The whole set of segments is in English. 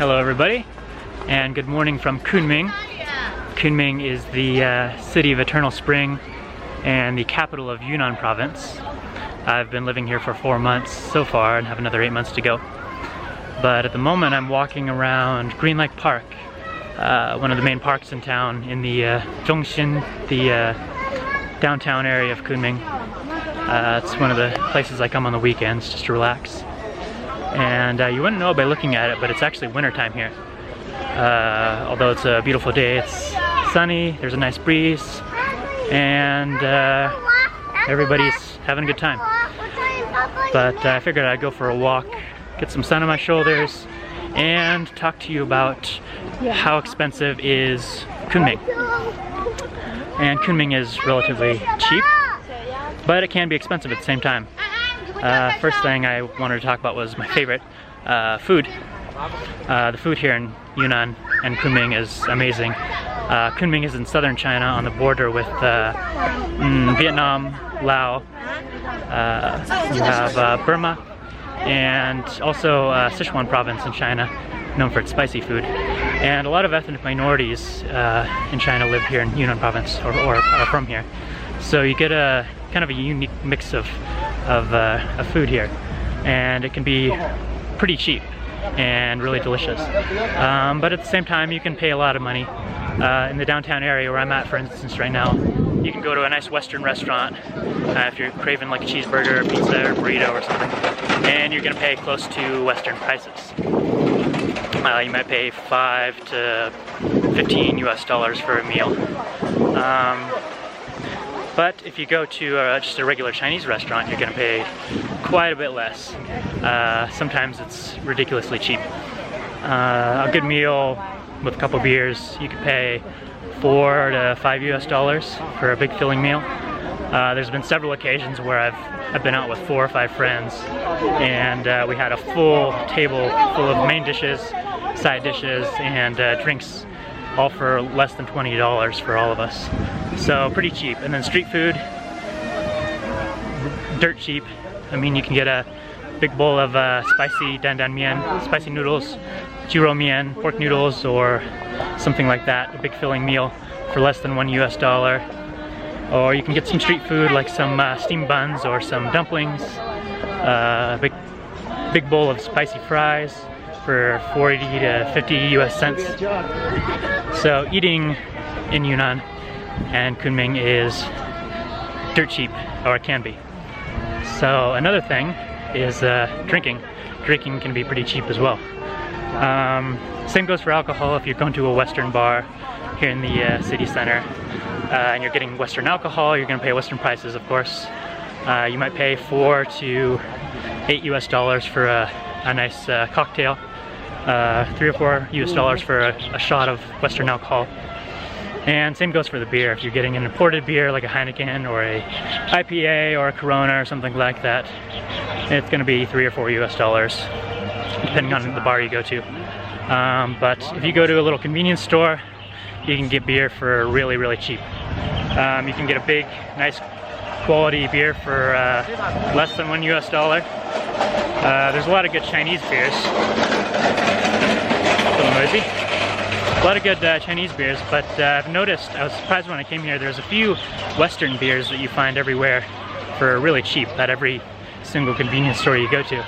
Hello everybody, and good morning from Kunming. Kunming is the city of eternal spring and the capital of Yunnan province. I've been living here for 4 months so far and have another 8 months to go. But at the moment I'm walking around Green Lake Park, one of the main parks in town in the Zhongshin, the downtown area of Kunming. It's one of the places I come on the weekends just to relax. And you wouldn't know by looking at it, but it's actually wintertime here. Although it's a beautiful day, it's sunny, there's a nice breeze, and everybody's having a good time. But I figured I'd go for a walk, get some sun on my shoulders, and talk to you about how expensive is Kunming. And Kunming is relatively cheap, but it can be expensive at the same time. First thing I wanted to talk about was my favorite, food. The food here in Yunnan and Kunming is amazing. Kunming is in southern China on the border with Vietnam, Laos, you have Burma, and also Sichuan province in China, known for its spicy food. And a lot of ethnic minorities in China live here in Yunnan province, or are from here. So you get a kind of a unique mix of food here, and it can be pretty cheap and really delicious. But at the same time, you can pay a lot of money. In the downtown area where I'm at, for instance, right now, you can go to a nice Western restaurant if you're craving like a cheeseburger, pizza, or burrito or something, and you're gonna pay close to Western prices. You might pay $5 to $15 US for a meal. But if you go to just a regular Chinese restaurant, you're gonna pay quite a bit less. Sometimes it's ridiculously cheap. A good meal with a couple beers, you could pay $4 to $5 US for a big filling meal. There's been several occasions where I've been out with 4 or 5 friends, and we had a full table full of main dishes, side dishes, and drinks, all for less than $20 for all of us. So pretty cheap. And then street food, dirt cheap. I mean, you can get a big bowl of spicy dandan mian, spicy noodles, juro mian, pork noodles, or something like that, a big filling meal for less than $1 US. Or you can get some street food like some steamed buns or some dumplings, a big bowl of spicy fries for 40 to 50 US cents. So eating in Yunnan and Kunming is dirt cheap, or it can be. So another thing is drinking. Drinking can be pretty cheap as well. Same goes for alcohol. If you're going to a Western bar here in the city center and you're getting Western alcohol, you're going to pay Western prices, of course. You might pay $4 to $8 US for a nice cocktail, $3 or $4 US for a shot of Western alcohol. And same goes for the beer. If you're getting an imported beer like a Heineken or a IPA or a Corona or something like that, it's going to be $3 or $4 US, depending on the bar you go to. But if you go to a little convenience store, you can get beer for really, really cheap. You can get a big, nice quality beer for less than $1 US. There's a lot of good Chinese beers. A little noisy. A lot of good Chinese beers, but I've noticed, I was surprised when I came here, there's a few Western beers that you find everywhere for really cheap at every single convenience store you go to.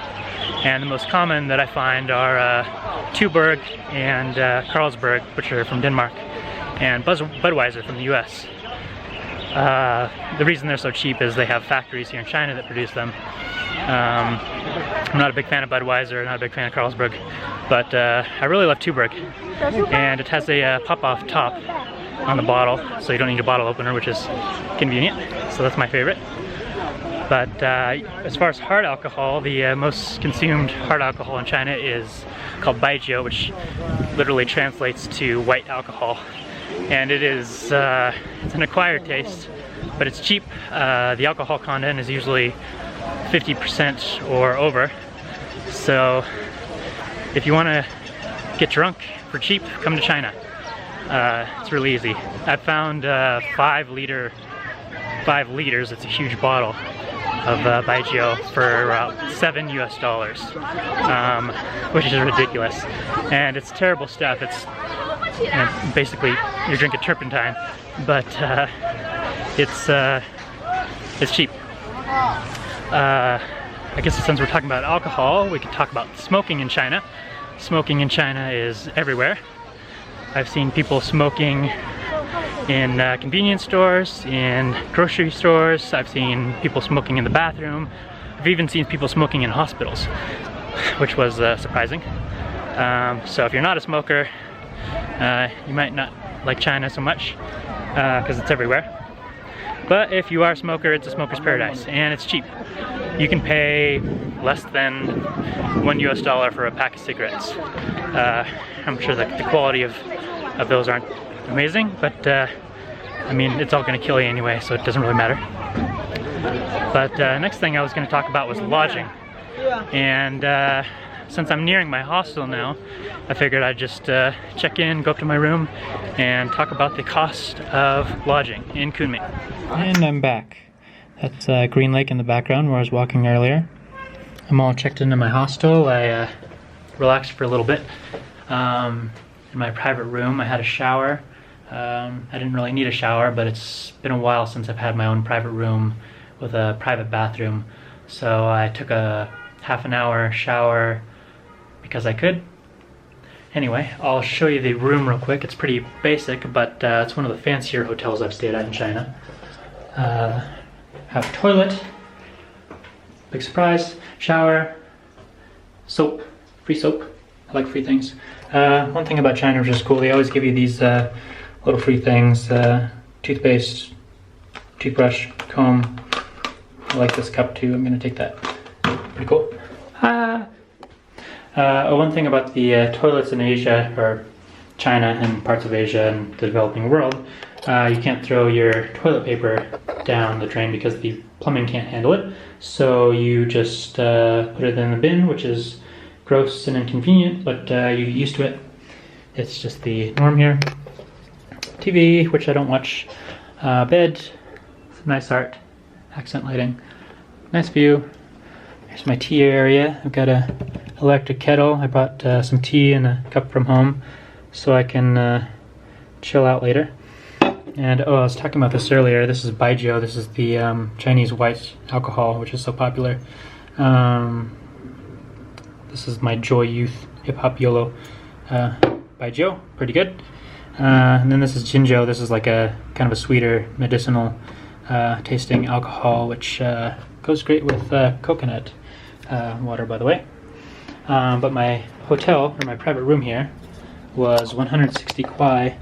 And the most common that I find are Tuborg and Carlsberg, which are from Denmark, and Budweiser from the US. The reason they're so cheap is they have factories here in China that produce them. I'm not a big fan of Budweiser, not a big fan of Carlsberg, but I really love Tuborg. And it has a pop-off top on the bottle, so you don't need a bottle opener, which is convenient. So that's my favorite. But as far as hard alcohol, the most consumed hard alcohol in China is called baijiu, which literally translates to white alcohol. And it is it's an acquired taste, but it's cheap. The alcohol content is usually 50% or over. So if you want to get drunk for cheap, come to China. It's really easy. I found 5 liters, it's a huge bottle, of Baijiu for about $7 US, which is ridiculous. And it's terrible stuff. It's basically you're drinking turpentine, but it's cheap. I guess since we're talking about alcohol, we could talk about smoking in China. Smoking in China is everywhere. I've seen people smoking in convenience stores, in grocery stores. I've seen people smoking in the bathroom. I've even seen people smoking in hospitals, which was surprising. So if you're not a smoker, you might not like China so much because it's everywhere. But if you are a smoker, it's a smoker's paradise, and it's cheap. You can pay less than $1 US for a pack of cigarettes. I'm sure that the quality of those aren't amazing, but I mean, it's all gonna kill you anyway, so it doesn't really matter. But next thing I was gonna talk about was lodging. And since I'm nearing my hostel now, I figured I'd just check in, go up to my room, and talk about the cost of lodging in Kunming. And I'm back. That's Green Lake in the background where I was walking earlier. I'm all checked into my hostel. I relaxed for a little bit. In my private room, I had a shower. I didn't really need a shower, but it's been a while since I've had my own private room with a private bathroom. So I took a half an hour shower because I could. Anyway, I'll show you the room real quick. It's pretty basic, but it's one of the fancier hotels I've stayed at in China. Have a toilet, big surprise, shower, soap, free soap. I like free things. One thing about China which is cool, they always give you these little free things, toothpaste, toothbrush, comb. I like this cup too, I'm gonna take that. Pretty cool. One thing about the toilets in Asia, or China and parts of Asia and the developing world, you can't throw your toilet paper down the drain because the plumbing can't handle it. So you just put it in the bin, which is gross and inconvenient, but you get used to it. It's just the norm here. TV, which I don't watch. Bed, nice art, accent lighting, nice view. Here's my tea area. I've got a electric kettle. I brought some tea and a cup from home so I can chill out later. And oh, I was talking about this earlier. This is Baijiu. This is the Chinese white alcohol, which is so popular. This is my Joy Youth Hip Hop YOLO Baijiu. Pretty good. And then this is Jinzhou. This is like a kind of a sweeter medicinal tasting alcohol, which goes great with coconut water, by the way. But my hotel, or my private room here, was 160 kwai,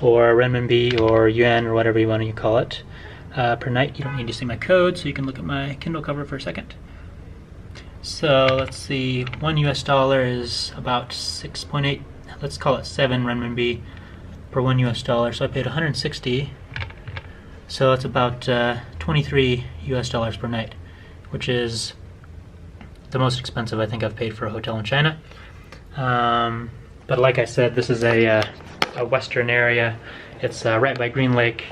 or renminbi, or yuan, or whatever you want to call it, per night. You don't need to see my code, so you can look at my Kindle cover for a second. So let's see, $1 US is about 6.8, let's call it 7 renminbi per $1 US. So I paid 160, so it's about 23 US per night, which is the most expensive I think I've paid for a hotel in China. But like I said, this is a western area. It's right by Green Lake,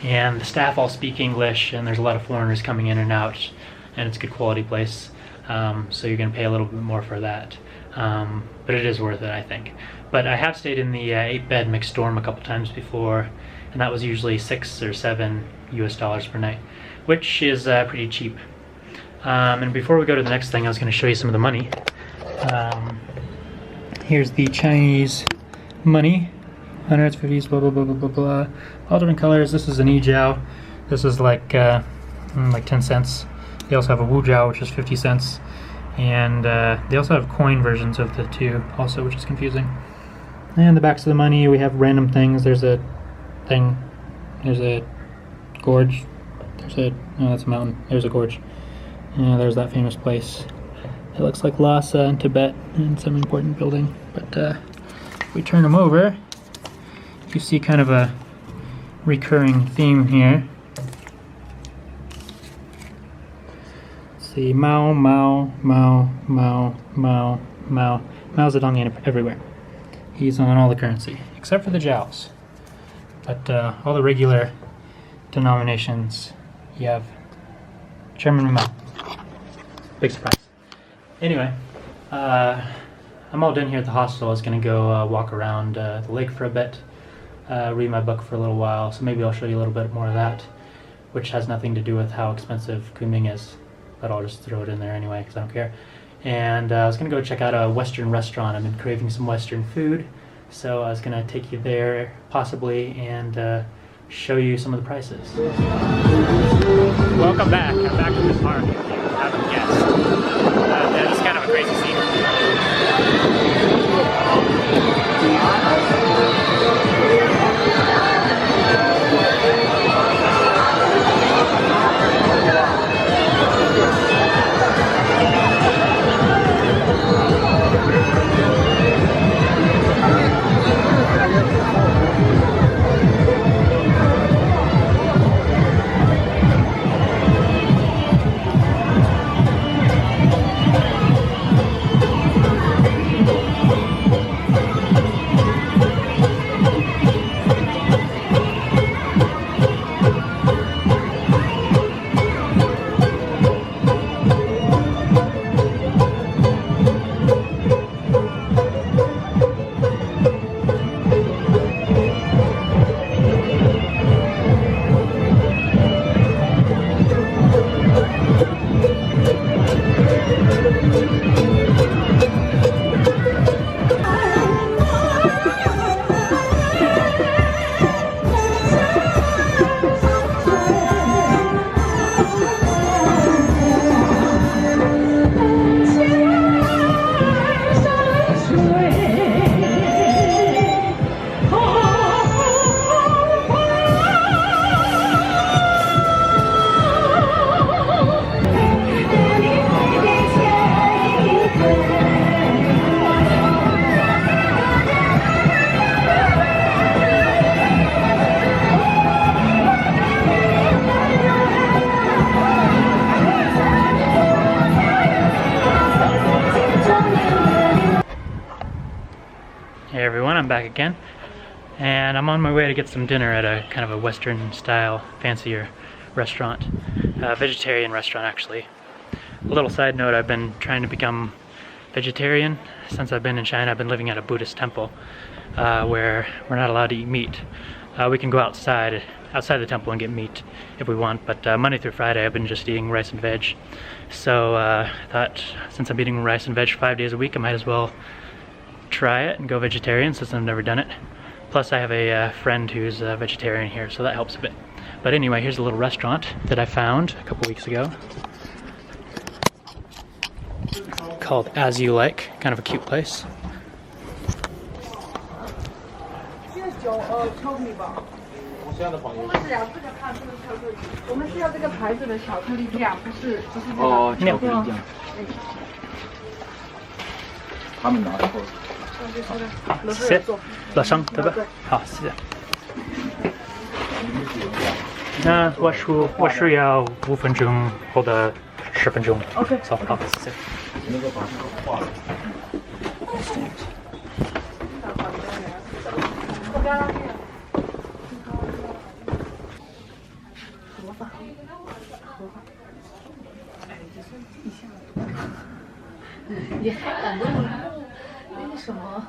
and the staff all speak English, and there's a lot of foreigners coming in and out, and it's a good quality place. So you're gonna pay a little bit more for that, but it is worth it, I think. But I have stayed in the 8-bed mixed dorm a couple times before, and that was usually $6 or $7 US per night, which is pretty cheap. And before we go to the next thing, I was going to show you some of the money. Here's the Chinese money, hundreds, 50s, blah blah blah blah blah blah, all different colors. This is an Yijiao. This is like 10 cents. They also have a Wujiao, which is 50 cents, and they also have coin versions of the two, also, which is confusing. And the backs of the money, we have random things. There's a thing. There's a gorge. Oh, that's a mountain. There's a gorge. Yeah, there's that famous place. It looks like Lhasa in Tibet and some important building. But if we turn them over, you see kind of a recurring theme here. Let's see, Mao, Mao, Mao, Mao, Mao, Mao. Mao Zedong everywhere. He's on all the currency, except for the jiaos. But all the regular denominations, you have Chairman Mao. Big surprise. Anyway, I'm all done here at the hostel. I was gonna go walk around the lake for a bit, read my book for a little while, so maybe I'll show you a little bit more of that, which has nothing to do with how expensive Kunming is, but I'll just throw it in there anyway because I don't care. And I was gonna go check out a Western restaurant. I've been craving some Western food, so I was gonna take you there possibly and show you some of the prices. Welcome back. I'm back at the park, if you haven't guessed. That is kind of a crazy scene. Hey everyone, I'm back again, and I'm on my way to get some dinner at a kind of a Western style, fancier restaurant, vegetarian restaurant actually. A little side note, I've been trying to become vegetarian since I've been in China. I've been living at a Buddhist temple where we're not allowed to eat meat. We can go outside the temple and get meat if we want, but Monday through Friday I've been just eating rice and veg. So I thought since I'm eating rice and veg 5 days a week, I might as well try it and go vegetarian since I've never done it. Plus I have a friend who's a vegetarian here, so that helps a bit. But anyway, here's a little restaurant that I found a couple weeks ago called As You Like, kind of a cute place.谢谢，老乡，对吧？好，谢谢。那我需要5分钟或者10分钟。OK， 好，谢谢。你还敢跟我那个什么？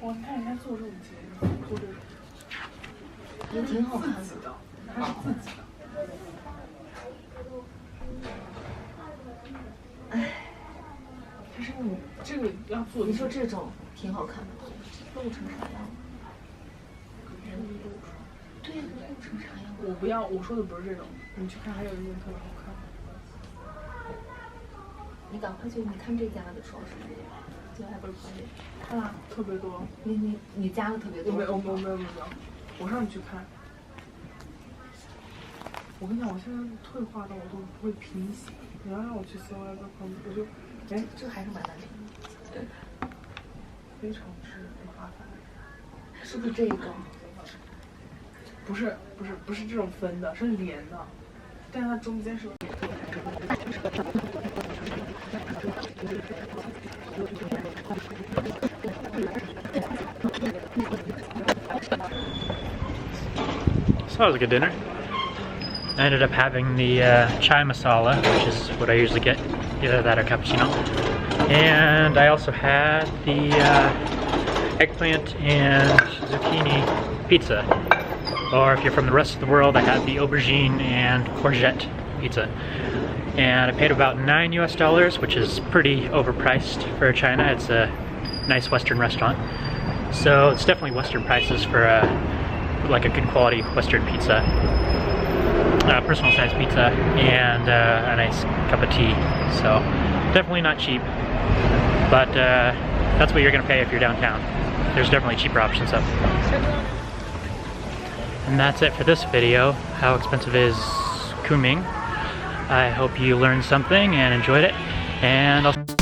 我看人家做肉节，做这个也挺好看的。他是自己的。哎，但是你这个要做，你说这种挺好看的，露成啥样？对呀，露成啥样？我不要，我说的不是这种，你去看，还有一件特别好看。你赶快去，你看这家的双十一，这还不是可以？看了特别多。你加的特别多。没有，我上你去看。我跟你讲，我现在退化到我都不会拼写，你要让我去搜那个旁边，我就，哎，这还是蛮难拼的。非常之麻烦。是不是这个？不是这种分的，是连的，但是它中间是。So that was a good dinner. I ended up having the chai masala, which is what I usually get, either that or cappuccino. And I also had the eggplant and zucchini pizza. Or if you're from the rest of the world, I had the aubergine and courgette pizza. And I paid about $9 US, which is pretty overpriced for China. It's a nice Western restaurant. So it's definitely Western prices for like a good quality Western pizza. Personal size pizza and a nice cup of tea. So definitely not cheap, but that's what you're gonna pay if you're downtown. There's definitely cheaper options though. And that's it for this video. How expensive is Kunming? I hope you learned something and enjoyed it, and I'll